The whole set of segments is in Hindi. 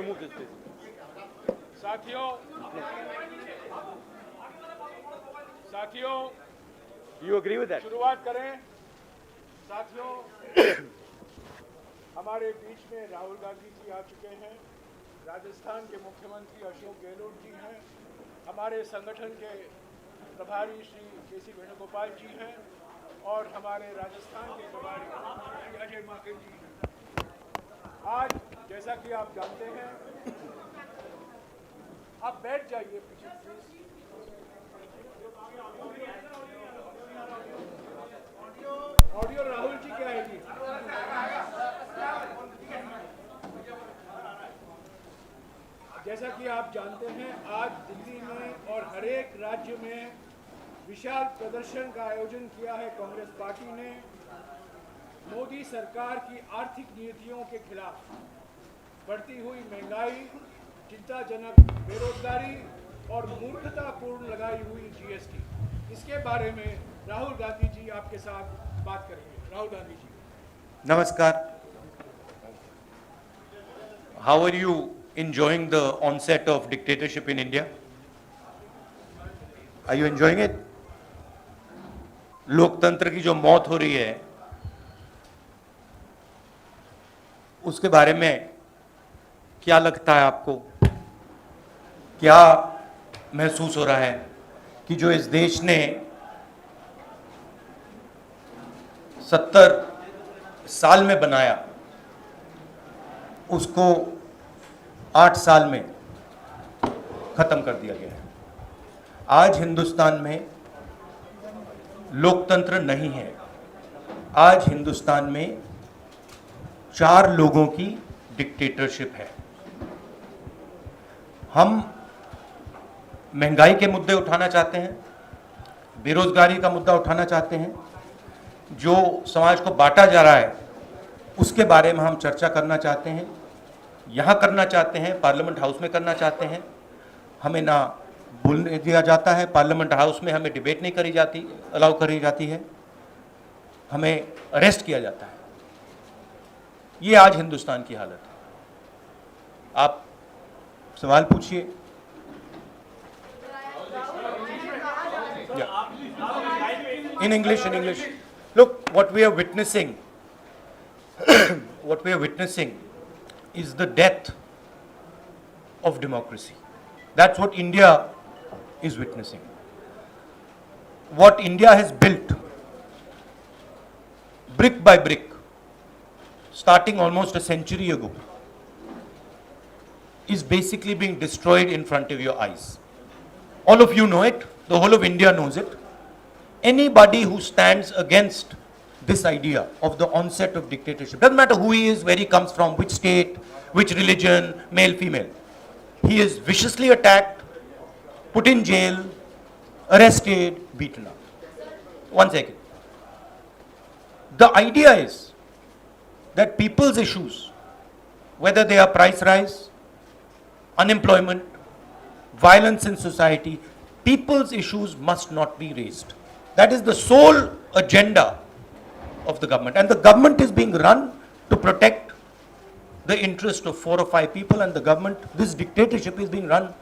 remove this please. साथियों, You agree with that? शुरुआत करें। साथियों, हमारे बीच में राहुल गांधी जी आ चुके हैं, राजस्थान के मुख्यमंत्री अशोक गहलोत जी हैं, हमारे संगठन के प्रभारी श्री केसी वेणुगोपाल जी हैं और हमारे राजस्थान के प्रभारी श्री अजय माकन जी हैं। आज जैसा कि आप जानते हैं, आप बैठ जाइए पीछे प्लीज। ऑडियो राहुल जी क्या है जी? जैसा कि आप जानते हैं, आज दिल्ली में और हर एक राज्य में विशाल प्रदर्शन का आयोजन किया है कांग्रेस पार्टी ने मोदी सरकार की आर्थिक नीतियों के खिलाफ। बढ़ती हुई महंगाई, चिंताजनक बेरोजगारी और मूर्खतापूर्ण लगाई हुई जीएसटी, इसके बारे में राहुल गांधी जी आपके साथ बात करेंगे। Rahul Gandhi ji. Namaskar. How are you enjoying the onset of dictatorship in India? Are you enjoying it? लोकतंत्र की जो मौत हो रही है, उसके बारे में क्या लगता है आपको? क्या महसूस हो रहा है कि जो इस देश ने 70 साल में बनाया, उसको 8 साल में खत्म कर दिया गया है। आज हिंदुस्तान में लोकतंत्र नहीं है। आज हिंदुस्तान में 4 लोगों की डिक्टेटरशिप है। हम महंगाई के मुद्दे उठाना चाहते हैं, बेरोजगारी का मुद्दा उठाना चाहते हैं, जो समाज को बांटा जा रहा है उसके बारे में हम चर्चा करना चाहते हैं। यहाँ करना चाहते हैं, पार्लियामेंट हाउस में करना चाहते हैं। हमें ना बोलने दिया जाता है, पार्लियामेंट हाउस में हमें डिबेट नहीं करी जाती, अलाउ करी जाती है, हमें अरेस्ट किया जाता है। ये आज हिंदुस्तान की हालत है। आप सवाल पूछिए। In English. Look, what we are witnessing, is the death of democracy. That's what India is witnessing. What India has built, brick by brick, starting almost a century ago, is basically being destroyed in front of your eyes. All of you know it. The whole of India knows it. Anybody who stands against this idea of the onset of dictatorship, doesn't matter who he is, where he comes from, which state, which religion, male, female, he is viciously attacked, put in jail, arrested, beaten up. One second. The idea is that people's issues, whether they are price rise, unemployment, violence in society, people's issues must not be raised. That is the sole agenda of the government. And the government is being run to protect the interest of 4 or 5 people, and the government, this dictatorship is being run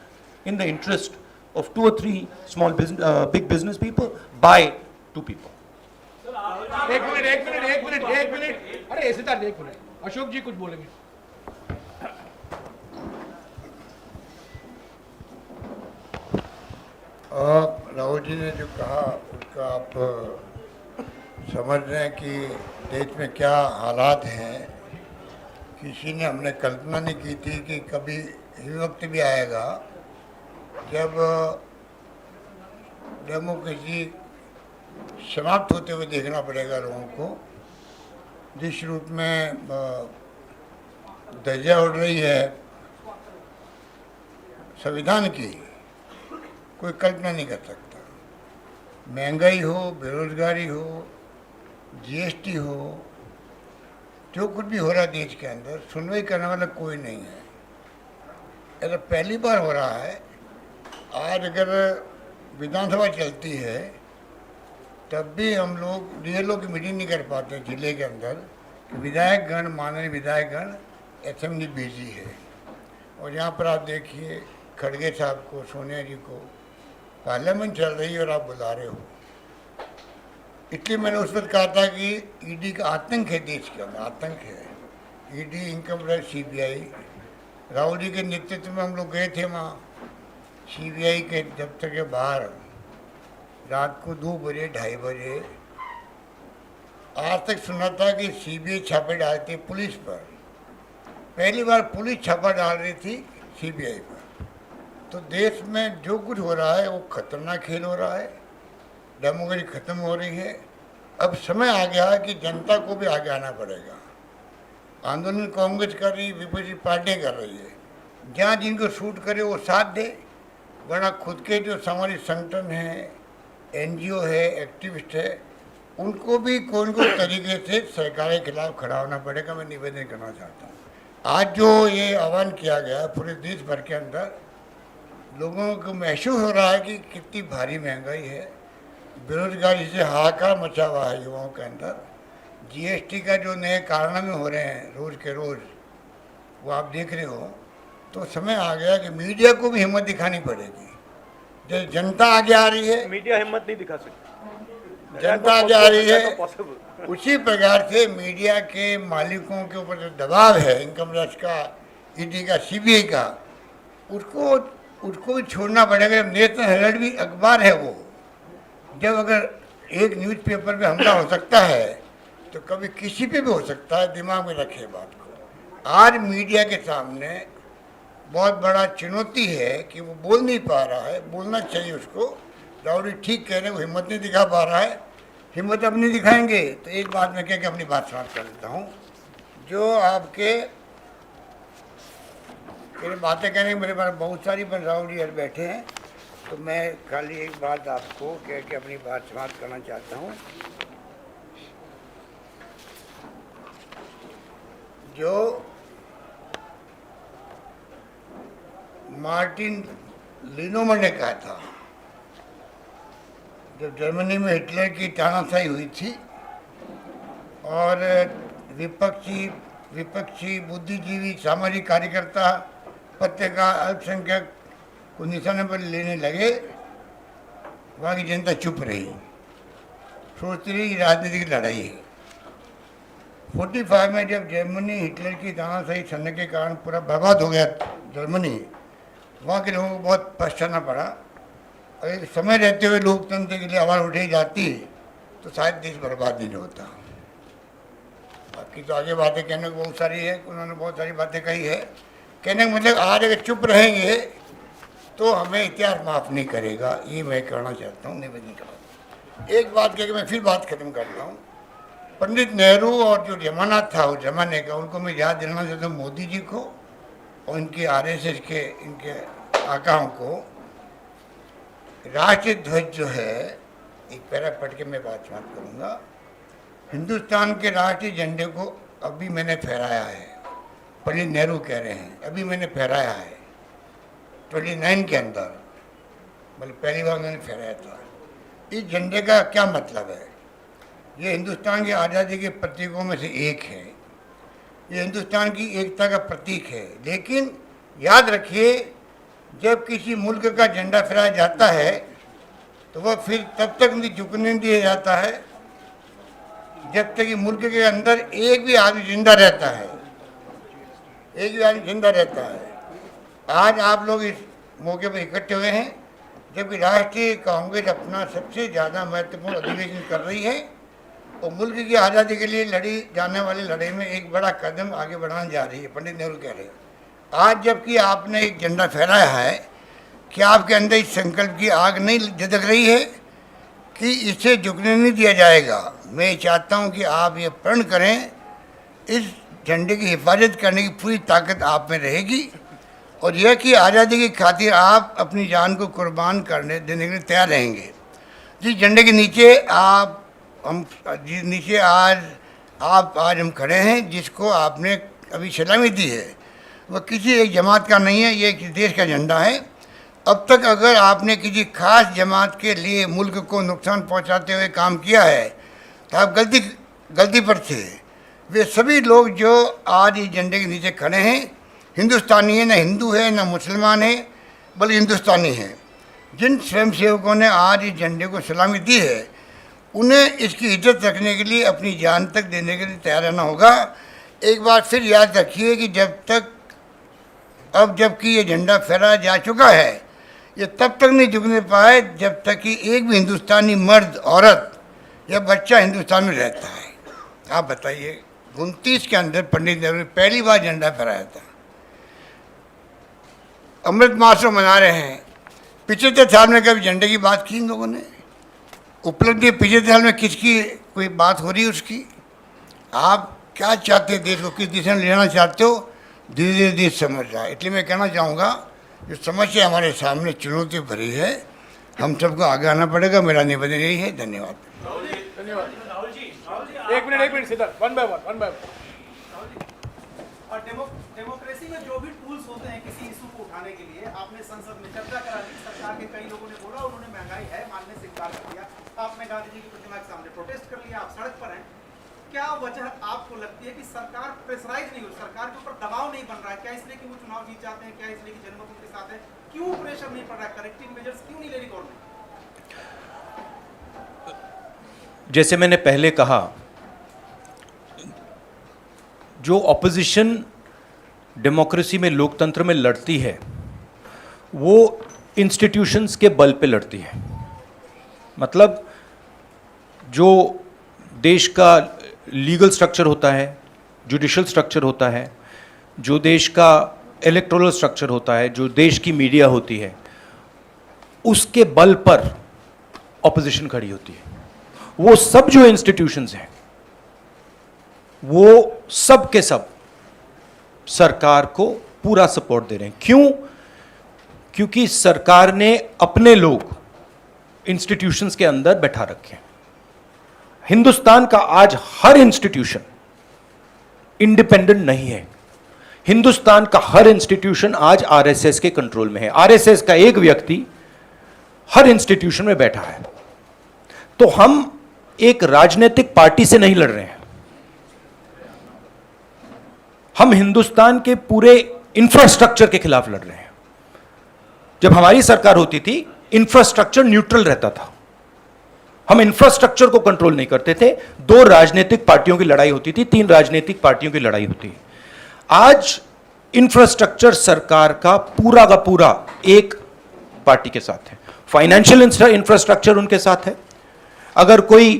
in the interest of 2 or 3 small business, big business people by 2 people. एक मिनट। अरे सिद्धार्थ, एक मिनट। अशोक जी कुछ बोलेंगे। राहुल जी ने जो कहा उसका आप समझ रहे हैं कि देश में क्या हालात हैं। किसी ने हमने कल्पना नहीं की थी कि कभी ये वक्त भी आएगा जब डेमोक्रेसी समाप्त होते हुए देखना पड़ेगा लोगों को। जिस रूप में धज्जियां उड़ रही है संविधान की, कोई कल्पना नहीं कर सकता। महंगाई हो, बेरोजगारी हो, जीएसटी हो, जो कुछ भी हो रहा है देश के अंदर, सुनवाई करने वाला कोई नहीं है। ऐसा पहली बार हो रहा है। आज अगर विधानसभा चलती है तब भी हम लोग डीएलओ की मीटिंग नहीं कर पाते जिले के अंदर। विधायकगण, माननीय विधायकगण असेंबली बिजी है। और यहाँ पर आप देखिए खड़गे साहब को, सोनिया जी को, पार्लियामेंट चल रही है और आप बुला रहे हो। इसलिए मैंने उस वक्त कहा था कि ईडी का आतंक है देश के अंदर, आतंक है। ED, income tax, CBI, Rahul ji के नेतृत्व में हम लोग गए थे वहाँ सीबीआई के दफ्तर के बाहर रात को 2 बजे 2:30 बजे। आज तक सुना था कि सीबीआई छापे डालती है पुलिस पर, पहली बार पुलिस छापा डाल रही थी सीबीआई पर। तो देश में जो कुछ हो रहा है वो खतरनाक खेल हो रहा है, डेमोक्रेसी खत्म हो रही है। अब समय आ गया है कि जनता को भी आगे आना पड़ेगा। आंदोलन कांग्रेस कर रही, विपक्षी पार्टियाँ कर रही है, जहाँ जिनको सूट करे वो साथ दे, वरना खुद के जो सामाजिक संगठन हैं, एनजीओ है, एक्टिविस्ट है, उनको भी कोई न कोई तरीके से सरकार के खिलाफ खड़ा होना पड़ेगा। मैं निवेदन करना चाहता हूँ। आज जो ये आह्वान किया गया पूरे देश भर के अंदर, लोगों को महसूस हो रहा है कि कितनी भारी महंगाई है, बेरोजगारी से हाहाकार मचा हुआ है युवाओं के अंदर, जीएसटी का जो नए कारनामे हो रहे हैं रोज़ के रोज़, वो आप देख रहे हो। तो समय आ गया कि मीडिया को भी हिम्मत दिखानी पड़ेगी। जैसे जनता आगे आ रही है, मीडिया हिम्मत नहीं दिखा सकती, जनता आगे आ रही है, उसी प्रकार से मीडिया के मालिकों के ऊपर जो दबाव है इनकम टैक्स का, ईडी का, सीबीआई का, उसको भी छोड़ना पड़ेगा। नेशनल हेराल्ड भी अखबार है वो, जब अगर एक न्यूज़पेपर पे हमला हो सकता है तो कभी किसी पे भी हो सकता है। दिमाग में रखे बात को। आज मीडिया के सामने बहुत बड़ा चुनौती है कि वो बोल नहीं पा रहा है, बोलना चाहिए उसको। राहुल ठीक कह रहे हैं, वो हिम्मत नहीं दिखा पा रहा है। हिम्मत अब नहीं दिखाएंगे तो एक बात मैं कह के अपनी बात समाप्त कर देता हूँ। जो आपके मेरे बातें कहने के मेरे पास बहुत सारी, पर राहुल जी बैठे हैं, तो मैं खाली एक बात आपको कह के अपनी बात समाप्त करना चाहता हूँ। जो मार्टिन लिनोमन ने कहा था, जब जर्मनी में हिटलर की तानाशाही हुई थी और विपक्षी बुद्धिजीवी, सामाजिक कार्यकर्ता, पत्रकार, अल्पसंख्यक को निशाने पर लेने लगे, वहाँ की जनता चुप रही, सोचती रही राजनीतिक लड़ाई है। 45 में जब जर्मनी हिटलर की तानाशाही चलने के कारण पूरा बर्बाद हो गया जर्मनी, वहाँ के लोगों को बहुत पछताना पड़ा। अगर समय रहते हुए लोकतंत्र के लिए आवाज़ उठाई जाती तो शायद देश बर्बाद नहीं होता। बाकी तो आगे बातें कहने को बहुत सारी है, उन्होंने बहुत सारी बातें कही है। कहने का मतलब आज अगर चुप रहेंगे तो हमें इतिहास माफ़ नहीं करेगा, ये मैं कहना चाहता हूँ, निवेदन करता। एक बात कह के मैं फिर बात खत्म करता हूँ। पंडित नेहरू और जो जमाना था उस जमाने का, उनको मैं याद दिलाना चाहता हूँ, मोदी जी को और इनके आरएसएस के इनके आकाओं को। राष्ट्रीय ध्वज जो है, एक पैरा पढ़ के मैं बात समाप्त करूँगा। हिंदुस्तान के राष्ट्रीय झंडे को अभी मैंने फहराया है, पंडित नेहरू कह रहे हैं, अभी मैंने फहराया है 29 के अंदर, मतलब पहली बार मैंने फहराया था। इस झंडे का क्या मतलब है? ये हिंदुस्तान की आज़ादी के प्रतीकों में से एक है, ये हिंदुस्तान की एकता का प्रतीक है। लेकिन याद रखिए, जब किसी मुल्क का झंडा फहराया जाता है तो वह फिर तब तक नहीं झुकने दिया जाता है जब तक कि मुल्क के अंदर एक भी आदमी जिंदा रहता है, एक भी आदमी जिंदा रहता है। आज आप लोग इस मौके पर इकट्ठे हुए हैं जबकि राष्ट्रीय कांग्रेस अपना सबसे ज़्यादा महत्वपूर्ण अधिवेशन कर रही है और मुल्क की आज़ादी के लिए लड़ी जाने वाली लड़ाई में एक बड़ा कदम आगे बढ़ाने जा रही है। पंडित नेहरू कह रहे हैं, आज जबकि आपने एक झंडा फहराया है, क्या आपके अंदर इस संकल्प की आग नहीं झलक रही है कि इसे झुकने नहीं दिया जाएगा? मैं चाहता हूं कि आप ये प्रण करें, इस झंडे की हिफाजत करने की पूरी ताकत आप में रहेगी और यह कि आज़ादी की खातिर आप अपनी जान को कुर्बान करने देने के लिए तैयार रहेंगे। जिस झंडे के नीचे आज हम खड़े हैं, जिसको आपने अभी सलामी दी है, वह किसी एक जमात का नहीं है, ये एक देश का झंडा है। अब तक अगर आपने किसी खास जमात के लिए मुल्क को नुकसान पहुंचाते हुए काम किया है तो आप गलती पर थे। वे सभी लोग जो आज इस झंडे के नीचे खड़े हैं, हिंदुस्तानी है, ना हिंदू है, ना मुसलमान है, बल्कि हिंदुस्तानी है। जिन स्वयंसेवकों ने आज इस झंडे को सलामी दी है, उन्हें इसकी इज्जत रखने के लिए अपनी जान तक देने के लिए तैयार रहना होगा। एक बार फिर याद रखिए कि जबकि ये झंडा फहराया जा चुका है, ये तब तक नहीं झुकने पाए जब तक कि एक भी हिंदुस्तानी मर्द, औरत या बच्चा हिंदुस्तान में रहता है। आप बताइए, 29 के अंदर पंडित नेहरू ने पहली बार झंडा फहराया था। अमृत महोत्सव मना रहे हैं, 75 साल में कभी झंडे की बात की इन लोगों ने? उपलब्धि 75 साल में किसकी कोई बात हो रही है उसकी? आप क्या चाहते हैं, देश को किस दिशा में लेना चाहते हो, धीरे धीरे देश समझ रहा है। इसलिए मैं कहना चाहूँगा, जो समस्या हमारे सामने चुनौती भरी है, हम सबको आगे आना पड़ेगा। मेरा निवेदन यही है। धन्यवाद। एक minute Siddharth, one by one. और डेमोक्रेसी में जो भी टूल्स होते हैं किसी इशू को उठाने के लिए, आपने संसद में चर्चा करा दी, सरकार के कई लोगों ने बोला, उन्होंने महंगाई है मानने से इनकार कर दिया, आपने गांधी जी की प्रतिमा के सामने प्रोटेस्ट कर लिया, आप सड़क पर हैं। क्या वजह आपको लगती है कि सरकार प्रेशराइज नहीं हो, सरकार के ऊपर दबाव नहीं बन रहा है? क्या इसलिए कि वो चुनाव जीत जाते हैं? क्या इसलिए कि जनमत उनके साथ है? क्यों प्रेशर नहीं पड़ रहा है? करेक्टिव मेजर्स क्यों नहीं ले रही गवर्नमेंट? जैसे मैंने पहले कहा, जो ऑपोजिशन डेमोक्रेसी में, लोकतंत्र में लड़ती है, वो इंस्टीट्यूशंस के बल पे लड़ती है। मतलब जो देश का लीगल स्ट्रक्चर होता है, जुडिशल स्ट्रक्चर होता है, जो देश का इलेक्टोरल स्ट्रक्चर होता है, जो देश की मीडिया होती है, उसके बल पर ऑपोजिशन खड़ी होती है। वो सब जो इंस्टीट्यूशंस हैं, वो सब के सब सरकार को पूरा सपोर्ट दे रहे हैं। क्यों? क्योंकि सरकार ने अपने लोग इंस्टीट्यूशंस के अंदर बैठा रखे हैं। हिंदुस्तान का आज हर इंस्टीट्यूशन इंडिपेंडेंट नहीं है। हिंदुस्तान का हर इंस्टीट्यूशन आज आरएसएस के कंट्रोल में है। आरएसएस का एक व्यक्ति हर इंस्टीट्यूशन में बैठा है। तो हम एक राजनीतिक पार्टी से नहीं लड़ रहे हैं, हम हिंदुस्तान के पूरे इंफ्रास्ट्रक्चर के खिलाफ लड़ रहे हैं। जब हमारी सरकार होती थी, इंफ्रास्ट्रक्चर न्यूट्रल रहता था, हम इंफ्रास्ट्रक्चर को कंट्रोल नहीं करते थे। 2 राजनीतिक पार्टियों की लड़ाई होती थी, 3 राजनीतिक पार्टियों की लड़ाई होती है। आज इंफ्रास्ट्रक्चर सरकार का पूरा एक पार्टी के साथ है। फाइनेंशियल इंफ्रास्ट्रक्चर उनके साथ है। अगर कोई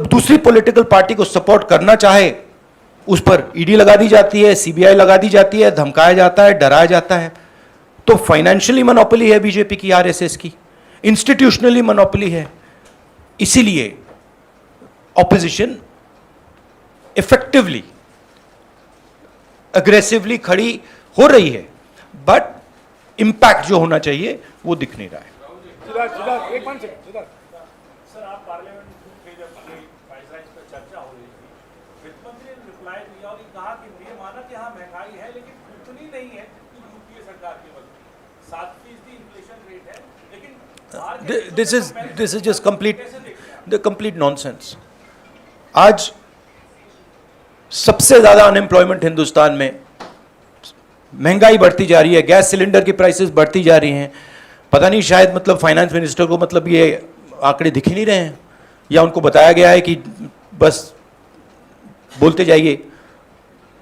दूसरी पॉलिटिकल पार्टी को सपोर्ट करना चाहे, उस पर ईडी लगा दी जाती है, सीबीआई लगा दी जाती है, धमकाया जाता है, डराया जाता है। तो फाइनेंशियली मोनोपोली है बीजेपी की, आरएसएस की, इंस्टीट्यूशनली मोनोपोली है। इसीलिए ऑपोजिशन इफेक्टिवली, अग्रेसिवली खड़ी हो रही है, बट इंपैक्ट जो होना चाहिए वो दिख नहीं रहा है। सिद्धार्थ, एक मिनट सिद्धार्थ। सर, आप पार्लियामेंट में जब प्राइस पर चर्चा हो रही थी, वित्त मंत्री ने रिप्लाई दिया और कहा कि ये माना कि हाँ महंगाई है, लेकिन उतनी नहीं है कि यूपीए सरकार के वक्त 7% इन्फ्लेशन रेट है, लेकिन this is just complete nonsense. आज सबसे ज्यादा अनएम्प्लॉयमेंट हिंदुस्तान में, महंगाई बढ़ती जा रही है, गैस सिलेंडर की प्राइसेस बढ़ती जा रही हैं। पता नहीं, शायद मतलब फाइनेंस मिनिस्टर को मतलब ये आंकड़े दिख ही नहीं रहे हैं, या उनको बताया गया है कि बस बोलते जाइए,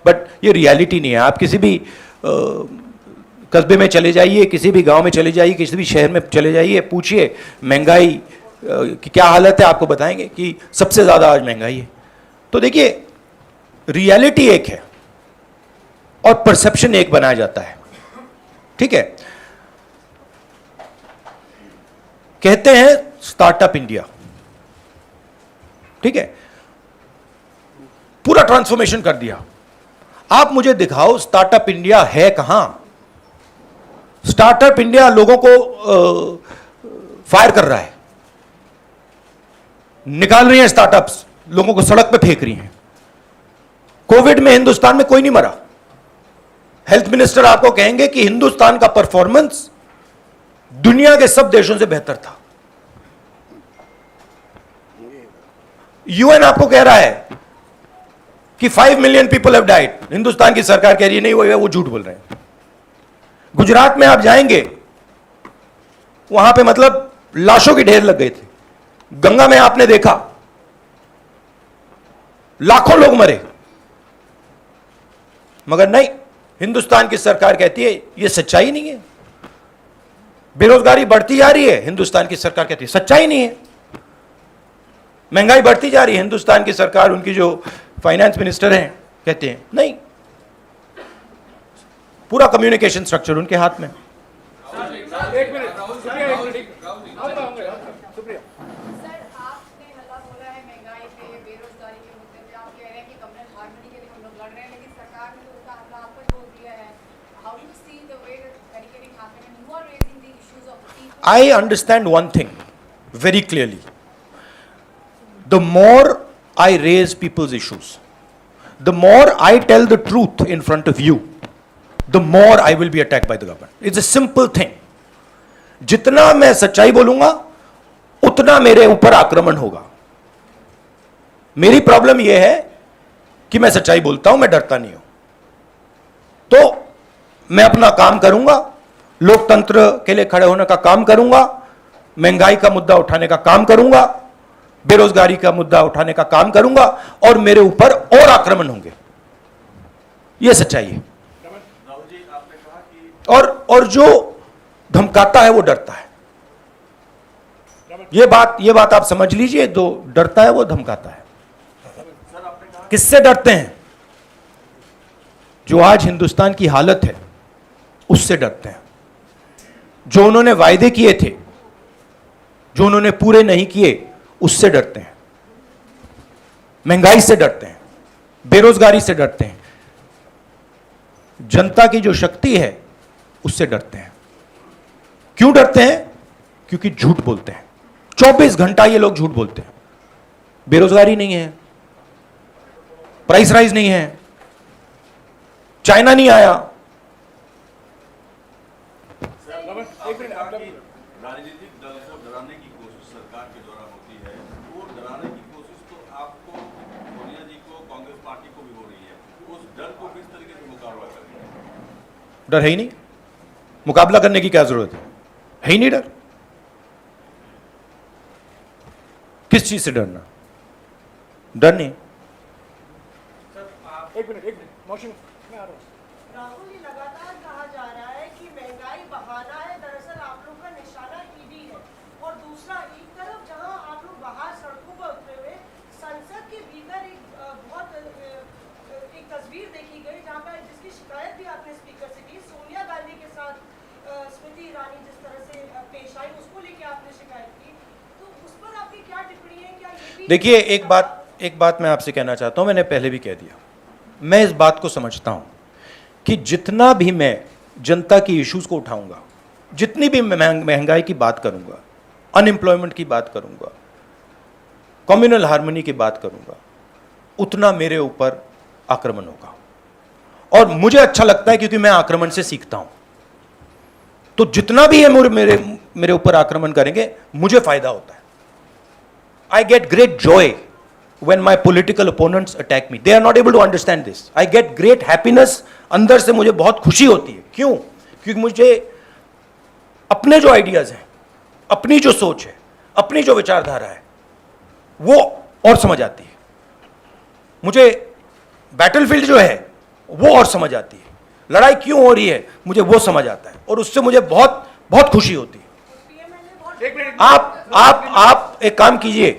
बट ये रियलिटी नहीं है। आप किसी भी कस्बे में चले जाइए, किसी भी गांव में चले जाइए, किसी भी शहर में चले जाइए, पूछिए महंगाई की क्या हालत है, आपको बताएंगे कि सबसे ज़्यादा आज महंगाई है। तो देखिए, रियलिटी एक है और परसेप्शन एक बनाया जाता है, ठीक है। कहते हैं स्टार्टअप इंडिया, ठीक है, पूरा ट्रांसफॉर्मेशन कर दिया। आप मुझे दिखाओ स्टार्टअप इंडिया है कहां? स्टार्टअप इंडिया लोगों को फायर कर रहा है, निकाल रही है स्टार्टअप्स, लोगों को सड़क पे फेंक रही हैं। कोविड में हिंदुस्तान में कोई नहीं मरा। हेल्थ मिनिस्टर आपको कहेंगे कि हिंदुस्तान का परफॉर्मेंस दुनिया के सब देशों से बेहतर था। यूएन आपको कह रहा है कि 5 million people have died, Hindustan की सरकार कह रही है नहीं वो झूठ बोल रहे हैं। गुजरात में आप जाएंगे, वहां पे मतलब लाशों के ढेर लग गए थे। गंगा में आपने देखा लाखों लोग मरे, मगर नहीं, हिंदुस्तान की सरकार कहती है यह सच्चाई नहीं है। बेरोजगारी बढ़ती जा रही है, हिंदुस्तान की सरकार कहती है सच्चाई नहीं है। महंगाई बढ़ती जा रही है, हिंदुस्तान की सरकार, उनकी जो फाइनेंस मिनिस्टर हैं, कहते हैं नहीं। पूरा कम्युनिकेशन स्ट्रक्चर उनके हाथ में। एक मिनट, सुप्रिया, एक मिनट, सुप्रिया। सर, आपने हल्ला बोला है महंगाई पे, बेरोजगारी के मुद्दे पे। आप कह रहे हैं कि कम्युनल हार्मनी के लिए हम लोग लड़ रहे हैं, लेकिन सरकार ने तो उनका हल्ला आप पर बोल दिया है। How do you see the way that barricading happened and you are raising the issues of the people? I understand one thing very clearly. The more I raise people's issues, the more I tell the truth in front of you, the more I will be attacked by the government. It's a simple thing. जितना मैं सच्चाई बोलूंगा उतना मेरे ऊपर आक्रमण होगा। मेरी प्रॉब्लम यह है कि मैं सच्चाई बोलता हूं, मैं डरता नहीं हूं, तो मैं अपना काम करूंगा, लोकतंत्र के लिए खड़े होने का काम करूंगा, महंगाई का मुद्दा उठाने का काम करूंगा, बेरोजगारी का मुद्दा उठाने का काम करूंगा, और मेरे ऊपर और आक्रमण होंगे। यह सच्चाई है। और जो धमकाता है वो डरता है। ये बात आप समझ लीजिए, जो डरता है वो धमकाता है। किससे डरते हैं? जो आज हिंदुस्तान की हालत है उससे डरते हैं। जो उन्होंने वायदे किए थे, जो उन्होंने पूरे नहीं किए, उससे डरते हैं। महंगाई से डरते हैं, बेरोजगारी से डरते हैं, जनता की जो शक्ति है उससे डरते हैं। क्यों डरते हैं? क्योंकि झूठ बोलते हैं। 24 घंटा ये लोग झूठ बोलते हैं। बेरोजगारी नहीं है, प्राइस राइज नहीं है, चाइना नहीं आया। राजनीतिक दल को डराने की कोशिश सरकार के द्वारा होती है, वो डराने की कोशिश तो आपको, सोनिया जी को, कांग्रेस पार्टी को भी हो रही है। उस डर को किस तरीके से मुकाबला करेंगे? डर है ही नहीं, मुकाबला करने की क्या जरूरत है ही नहीं डर। किस चीज से डरना? डर नहीं। एक मिनट, मोशन मैं आ रहा हूँ। राहुल, ये लगातार कहा जा रहा है कि महंगाई बहाना है, दरअसल आप लोग का निशाना ईडी है। और दूसरा, एक तरफ जहां आप लोग बाहर सड़कों पर उतरे हुए, संसद के भीतर एक तस्वीर देखी गई जहां पर, जिसकी शिकायत भी आपने स्पीकर से की, सोनिया गांधी के साथ स्मृति ईरानी जिस तरह से पेश आई, उसको लेके आपने शिकायत की, तो उस पर आपकी क्या टिप्पणी है? क्या ये भी देखिए, एक बात मैं आपसे कहना चाहता हूं, मैंने पहले भी कह दिया। मैं इस बात को समझता हूं कि जितना भी मैं जनता की इश्यूज को उठाऊंगा, जितनी भी महंगाई की बात करूंगा, अनएम्प्लॉयमेंट की बात करूंगा, कम्युनल हार्मनी की बात करूंगा, उतना मेरे ऊपर आक्रमण होगा। और मुझे अच्छा लगता है क्योंकि मैं आक्रमण से सीखता हूं। तो जितना भी है मेरे ऊपर आक्रमण करेंगे, मुझे फायदा होता है। I get great Joy when my political opponents attack me. They are not able to understand this. I get great happiness. अंदर से मुझे बहुत खुशी होती है। क्यों? क्योंकि मुझे अपने जो आइडियाज हैं, अपनी जो सोच है, अपनी जो विचारधारा है, वो और समझ आती है। मुझे बैटलफील्ड जो है वो और समझ आती है। लड़ाई क्यों हो रही है मुझे वो समझ आता है, और उससे मुझे बहुत बहुत खुशी होती है। एक मिनट, आप एक काम कीजिए,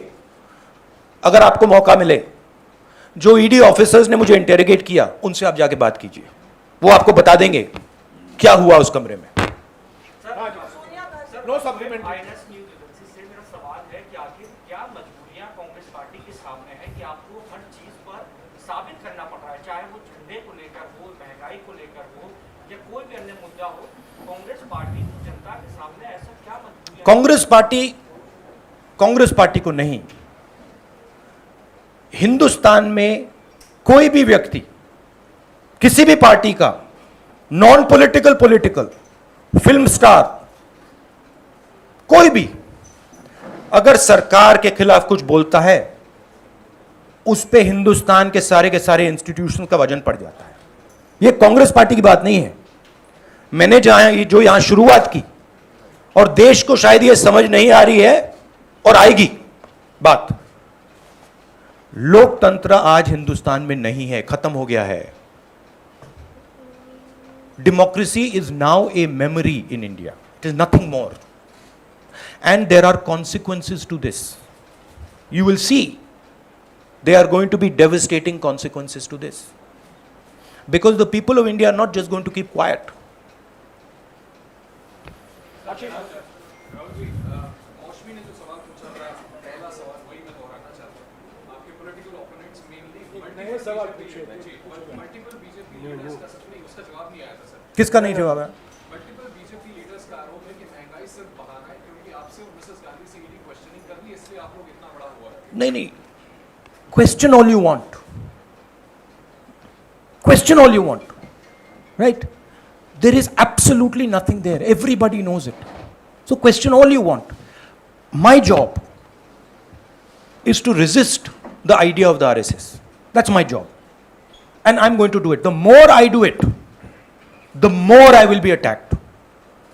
अगर आपको मौका मिले, जो ईडी ऑफिसर्स ने मुझे इंटेरोगेट किया उनसे आप जाके बात कीजिए, वो आपको बता देंगे क्या हुआ उस कमरे में। No supplementary. INS news agency से मेरा सवाल है कि आखिर क्या मजबूरियां कांग्रेस पार्टी के सामने है कि आपको हर चीज पर साबित करना पड़ रहा है, चाहे वो झंडे को लेकर हो, महंगाई को लेकर हो, या कोई भी अन्य मुद्दा हो। कांग्रेस पार्टी जनता के सामने ऐसा क्या मजबूरियां? कांग्रेस पार्टी को नहीं, हिंदुस्तान में कोई भी व्यक्ति, किसी भी पार्टी का, non political, political, film star, कोई भी अगर सरकार के खिलाफ कुछ बोलता है उस पे हिंदुस्तान के सारे इंस्टीट्यूशन का वजन पड़ जाता है। ये कांग्रेस पार्टी की बात नहीं है। मैंने जो यहां शुरुआत की, और देश को शायद ये समझ नहीं आ रही है और आएगी बात, लोकतंत्र आज हिंदुस्तान में नहीं है, खत्म हो गया है। Democracy is now a memory in India, it is nothing more, and there are consequences to this. You will see there are going to be devastating consequences to this, because the people of India are not just going to keep quiet. Rahul ji, Mausami ने जो सवाल पूछा था, पहला सवाल वही मैं दोहराना चाहता हूँ। आपके पॉलिटिकल ओपोनेंट्स मेनली नए सवाल पूछे मल्टीपल बीजेपी लीडर्स का सच नहीं, उसका जवाब नहीं आया था सर। किसका नहीं जवाब है? मल्टीपल बीजेपी लीडर्स का आरोप है कि महंगाई सिर्फ बहाना है, क्योंकि आपसे और मिसेस गांधी से ईडी क्वेश्चनिंग कर ली, इसलिए आप लोग इतना बड़ा हुआ है। नहीं, question all you want, question all you want, right? There is absolutely nothing there, everybody knows it, so question all you want. My job is to resist the idea of the RSS. That's my job, and I'm going to do it. The more I do it, the more I will be attacked,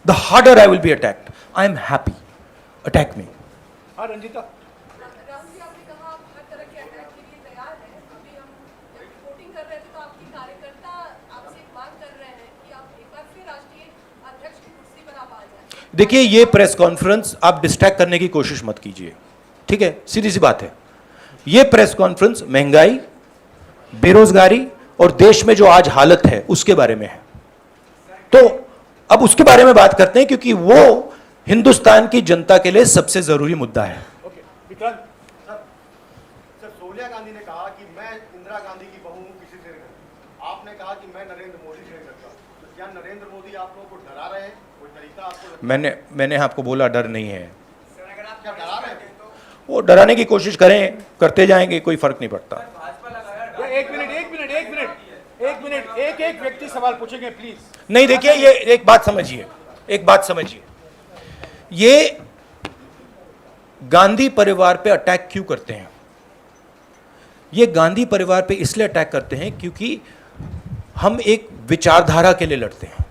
the harder I will be attacked. I am happy, attack me. हाँ रंजीता, राहुल जी, आपने कहा आप हर तरह के अटैक के लिए तैयार हैं। अभी हम जब रिपोर्टिंग कर रहे थे तो आपकी कार्यकर्ता आपसे एक बात कर रहे हैं कि आप एक बार फिर राष्ट्रीय अध्यक्ष की कुर्सी पर आप आ जाए। देखिए, ये प्रेस कॉन्फ्रेंस आप डिस्ट्रैक्ट करने की कोशिश मत कीजिए, ठीक है? सीधी सी बात है। ये प्रेस कॉन्फ्रेंस महंगाई, बेरोजगारी और देश में जो आज हालत है उसके बारे में है। तो अब उसके बारे में बात करते हैं, क्योंकि वो हिंदुस्तान की जनता के लिए सबसे जरूरी मुद्दा है। ओके विक्रांत। सर, सोनिया गांधी ने कहा कि मैं इंदिरा गांधी की बहू हूं, किसी से नहीं करती। आपने कहा कि मैं नरेंद्र मोदी से नहीं करता, तो क्या नरेंद्र मोदी आप लोगों को डरा रहे हैं? कोई तरीका आपको मैंने आपको बोला डर नहीं है। क्या डरा रहे हैं? वो डराने की कोशिश करें, करते जाएंगे, कोई फर्क नहीं पड़ता। एक मिनट, एक व्यक्ति सवाल पूछेंगे प्लीज। नहीं, देखिए, ये एक बात समझिए, ये गांधी परिवार पे अटैक क्यों करते हैं? ये गांधी परिवार पे इसलिए अटैक करते हैं क्योंकि हम एक विचारधारा के लिए लड़ते हैं,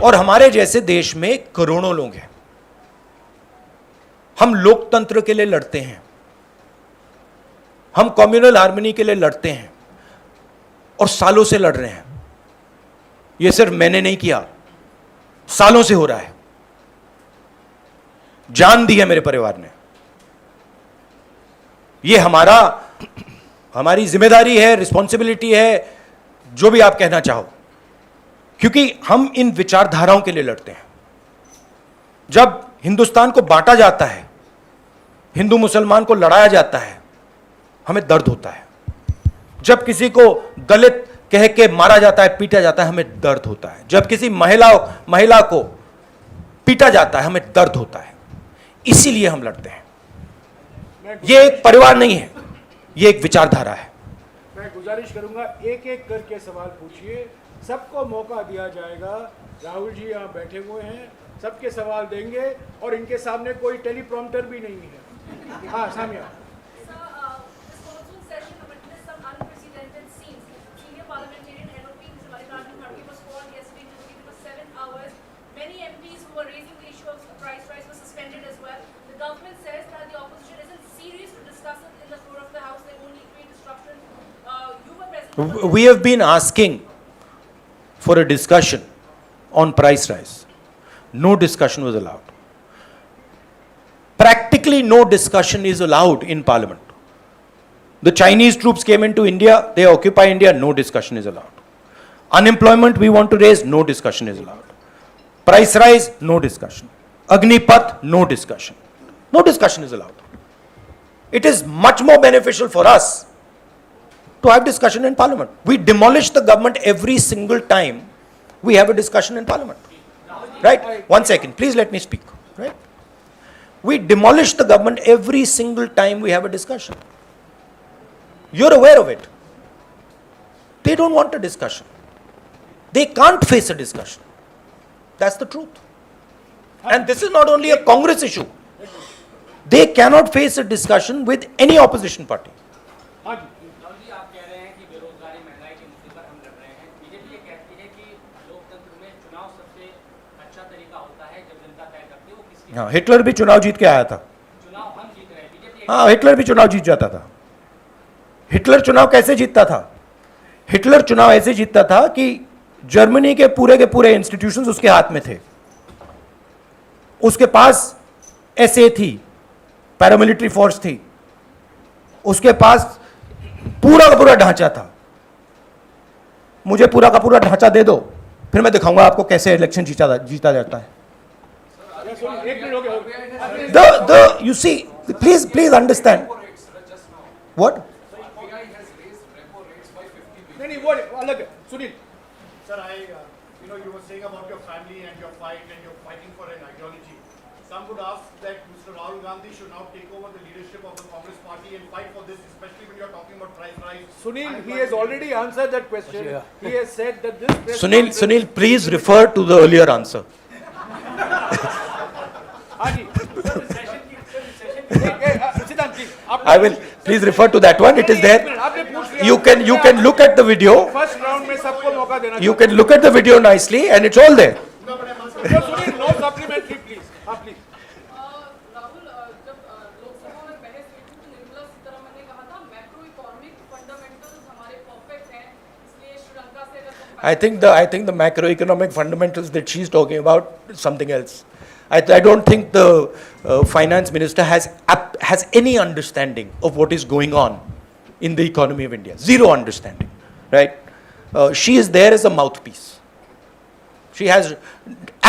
और हमारे जैसे देश में करोड़ों लोग हैं। हम लोकतंत्र के लिए लड़ते हैं, हम कम्युनल हार्मनी के लिए लड़ते हैं, और सालों से लड़ रहे हैं। ये सिर्फ मैंने नहीं किया, सालों से हो रहा है। जान दी है मेरे परिवार ने। ये हमारी जिम्मेदारी है, रिस्पॉन्सिबिलिटी है, जो भी आप कहना चाहो, क्योंकि हम इन विचारधाराओं के लिए लड़ते हैं। जब हिंदुस्तान को बांटा जाता है, हिंदू मुसलमान को लड़ाया जाता है, हमें दर्द होता है। जब किसी को दलित कह के मारा जाता है, पीटा जाता है, हमें दर्द होता है। जब किसी महिला को पीटा जाता है, हमें दर्द होता है। इसीलिए हम लड़ते हैं। ये एक परिवार नहीं है, ये एक विचारधारा है। मैं गुजारिश करूंगा एक एक करके सवाल पूछिए, सबको मौका दिया जाएगा। राहुल जी यहाँ बैठे हुए हैं, सबके सवाल देंगे, और इनके सामने कोई टेलीप्रॉम्प्टर भी नहीं है। हाँ Samia. We have been asking for a discussion on price rise. No discussion was allowed. Practically no discussion is allowed in Parliament. The Chinese troops came into India, they occupy India, no discussion is allowed. Unemployment we want to raise, no discussion is allowed. Price rise, no discussion. Agnipath, no discussion. No discussion is allowed. It is much more beneficial for us to have discussion in Parliament. We demolish the government every single time we have a discussion in Parliament. Right? One second, please let me speak. Right? We demolish the government every single time we have a discussion. You're aware of it. They don't want a discussion. They can't face a discussion. That's the truth. And this is not only a Congress issue. They cannot face a discussion with any opposition party. हाँ जी, राहुल जी, आप कह रहे हैं कि बेरोजगारी महंगाई के मुद्दे पर हम लड़ रहे हैं। बीजेपी ये कहती है कि लोकतंत्र में चुनाव सबसे अच्छा तरीका होता है जब जनता तय करती है वो किसकी। हाँ, हिटलर भी चुनाव जीत के आया था। चुनाव हम जीत रहे हैं, बीजेपी। हाँ, हिटलर भी चुनाव जीत जाता था। हिटलर चुनाव कैसे जीतता था? हिटलर चुनाव ऐसे जीतता था कि जर्मनी के पूरे इंस्टीट्यूशंस उसके हाथ में थे। उसके पास एसए थी, पैरामिलिट्री फोर्स थी, उसके पास पूरा का पूरा ढांचा था। मुझे पूरा का पूरा ढांचा दे दो, फिर मैं दिखाऊंगा आपको कैसे इलेक्शन जीता जाता है। एक मिनट हो गया। You see, please understand. What? नहीं, वो अलग है। Sunil, Sir, you were saying about your family and your fight and you're fighting for an ideology. Some would ask that Mr. Rahul Gandhi should now take over the leadership of the Congress party and fight for this, especially when you're talking about price rise. Sunil, he has already answered that question. He has said that this press Sunil, please refer to the earlier answer. हाँ जी, सिद्धांत जी, आप I will please refer to that one. It is there. आपने पूछ लिया। You can look at the video. First round में सबको मौका देना You can look at the video nicely, and it's all there. चाहिए। Sunil, no supplementary please. हाँ प्लीज। राहुल, जब लोकसभा में बहस हुई थी तो निर्मला सीतारमण ने कहा था मैक्रो इकोनॉमिक फंडामेंटल्स हमारे परफेक्ट हैं, इसलिए श्रीलंका से अगर I think the macroeconomic fundamentals that she's talking about is something else. I don't think the finance minister has any understanding of what is going on in the economy of India. Zero understanding, right? She is there as a mouthpiece. She has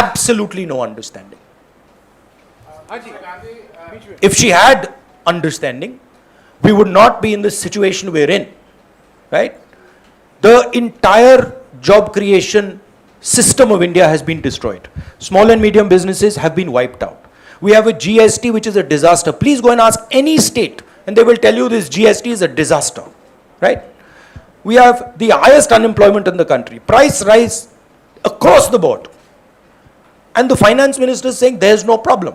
absolutely no understanding. हाँ जी, बीच में। If she had understanding, we would not be in the situation we're in, right? The entire job creation system of India has been destroyed. Small and medium businesses have been wiped out. We have a GST which is a disaster. Please go and ask any state and they will tell you this GST is a disaster, right? We have the highest unemployment in the country. Price rise across the board. And the finance minister is saying there is no problem.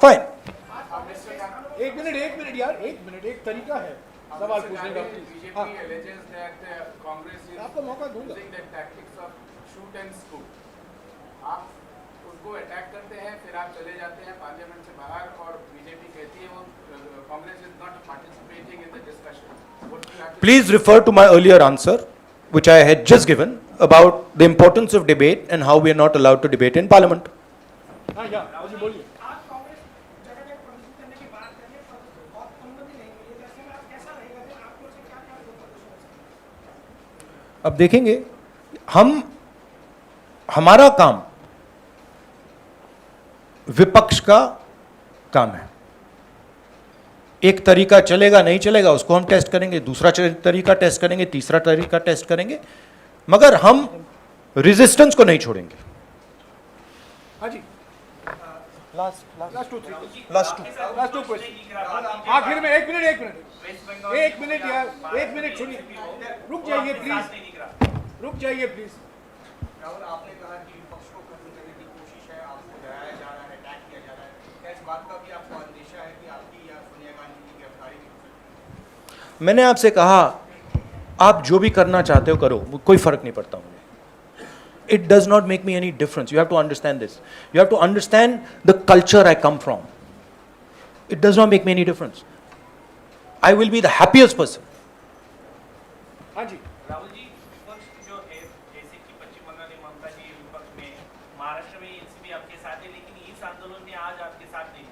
Fine. एक मिनट यार, एक मिनट, एक तरीका है सवाल पूछने का। बीजेपी हाँ, alleges that Congress is आपको मौका दूंगा। using the tactics of shoot and scoop. आप उसको अटैक करते हैं, फिर आप चले जाते हैं पार्लियामेंट से बाहर, और बीजेपी कहती है वो Congress is not participating in the discussion. Please refer to my earlier answer, which I had just given, about the importance of debate and how we are not allowed to debate in Parliament. हाँ या, मुझे बोलिए। आज कांग्रेस जगह जगह प्रदर्शन करने की बात कर रही है और अनुमति नहीं मिली, तो ऐसे में आप कैसा रहेगा फिर आपको से क्या क्या प्रदर्शन हो सकता है? अब देखेंगे, हमारा काम विपक्ष का काम है। एक तरीका चलेगा नहीं चलेगा उसको हम टेस्ट करेंगे, दूसरा तरीका टेस्ट करेंगे, तीसरा तरीका टेस्ट करेंगे, मगर हम रेजिस्टेंस को नहीं छोड़ेंगे। हाँ जी, लास्ट टू क्वेश्चन। आखिर में एक मिनट यार, एक मिनट सुनिए, रुक जाइए प्लीज। राहुल, आपने कहा कि विपक्ष को खत्म करने की कोशिश है, आपको डराया जा रहा है, अटैक किया जा रहा है। क्या इस बात का भी आपको अंदेशा है कि आपकी या सोनिया गांधी की गिरफ्तारी भी हो सकती है? मैंने आपसे कहा आप जो भी करना चाहते हो करो, कोई फर्क नहीं पड़ता मुझे। It does not make me any difference. You have to understand this. You have to understand the culture I come from. It does not make me any difference. I will be the happiest person. हाँ जी, राहुल जी, विपक्ष जो है जैसे कि पश्चिम बंगाल में ममता जी विपक्ष में, महाराष्ट्र में एनसीपी आपके साथ है, लेकिन इस आंदोलन में आज आपके साथ नहीं।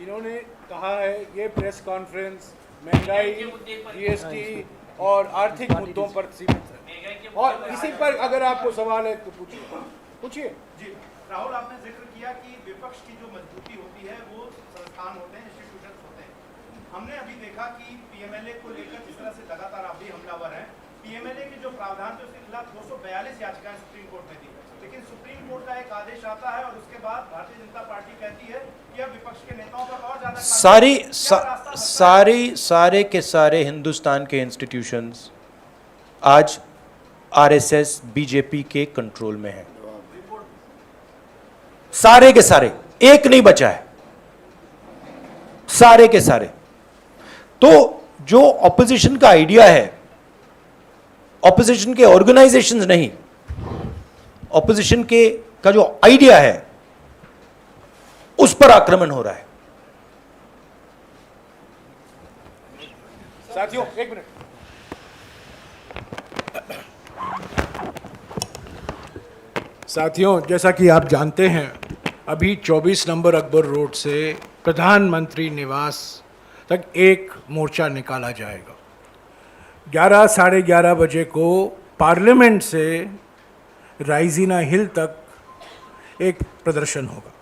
इन्होंने कहा है ये प्रेस कॉन्फ्रेंस महंगाई, जीएसटी और आर्थिक मुद्दों पर सीमित है, और इसी पर अगर आपको सवाल है तो पूछिए। जी राहुल, आपने जिक्र किया कि विपक्ष की जो मजबूती होती है वो संस्थान होते हैं, इंस्टीट्यूशंस होते हैं। हमने अभी देखा कि पीएमएलए को लेकर जिस तरह से लगातार आप भी हमलावर हैं, पीएमएलए के जो प्रावधान थे उसके खिलाफ 242 याचिकाएं सुप्रीम कोर्ट में थी, लेकिन सुप्रीम कोर्ट का एक आदेश आता है और उसके बाद भारतीय जनता पार्टी कहती है कि अब विपक्ष के नेताओं पर और ज्यादा सारे के सारे हिंदुस्तान के इंस्टीट्यूशंस आज आरएसएस बीजेपी के कंट्रोल में है। सारे के सारे, एक नहीं बचा है, सारे के सारे। तो जो ऑपोजिशन का आइडिया है, ऑपोजिशन के ऑर्गेनाइजेशंस नहीं, ऑपोजिशन के का जो आइडिया है उस पर आक्रमण हो रहा है। साथियों एक मिनट, साथियों जैसा कि आप जानते हैं अभी 24 नंबर अकबर रोड से प्रधानमंत्री निवास तक एक मोर्चा निकाला जाएगा। 11 साढ़े 11 बजे को पार्लियामेंट से राइजीना हिल तक एक प्रदर्शन होगा।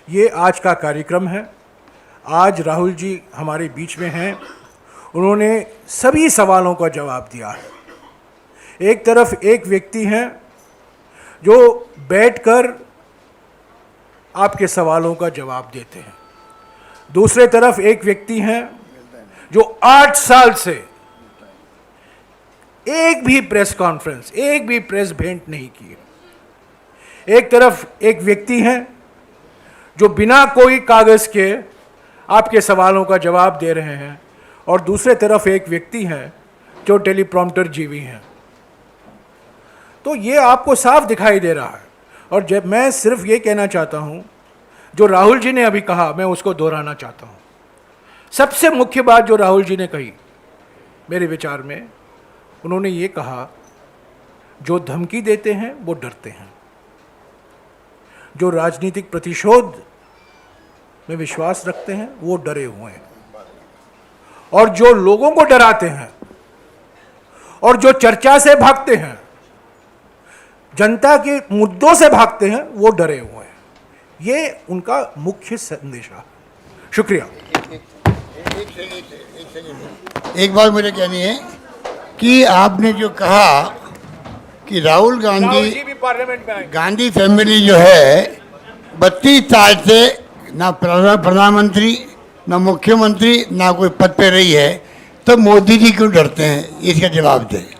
ये आज का कार्यक्रम है। आज राहुल जी हमारे बीच में हैं, उन्होंने सभी सवालों का जवाब दिया है। एक तरफ एक व्यक्ति हैं जो बैठकर आपके सवालों का जवाब देते हैं, दूसरे तरफ एक व्यक्ति हैं जो 8 साल से एक भी प्रेस कॉन्फ्रेंस, एक भी प्रेस भेंट नहीं की है। एक तरफ एक व्यक्ति हैं जो बिना कोई कागज के आपके सवालों का जवाब दे रहे हैं, और दूसरे तरफ एक व्यक्ति हैं जो टेलीप्रॉम्प्टर जीवी हैं। तो ये आपको साफ दिखाई दे रहा है। और जब मैं सिर्फ ये कहना चाहता हूँ, जो राहुल जी ने अभी कहा मैं उसको दोहराना चाहता हूँ। सबसे मुख्य बात जो राहुल जी ने कही मेरे विचार में, उन्होंने ये कहा जो धमकी देते हैं वो डरते हैं, जो राजनीतिक प्रतिशोध में विश्वास रखते हैं वो डरे हुए हैं, और जो लोगों को डराते हैं और जो चर्चा से भागते हैं, जनता के मुद्दों से भागते हैं, वो डरे हुए हैं। ये उनका मुख्य संदेश है। शुक्रिया। एक बात मुझे कहनी है कि आपने जो कहा कि राहुल जी भी पार्लियामेंट में आए। गांधी फैमिली जो है 32 साल से ना प्रधानमंत्री ना मुख्यमंत्री ना कोई पद पे रही है, तो मोदी जी क्यों डरते हैं? इसका जवाब दें।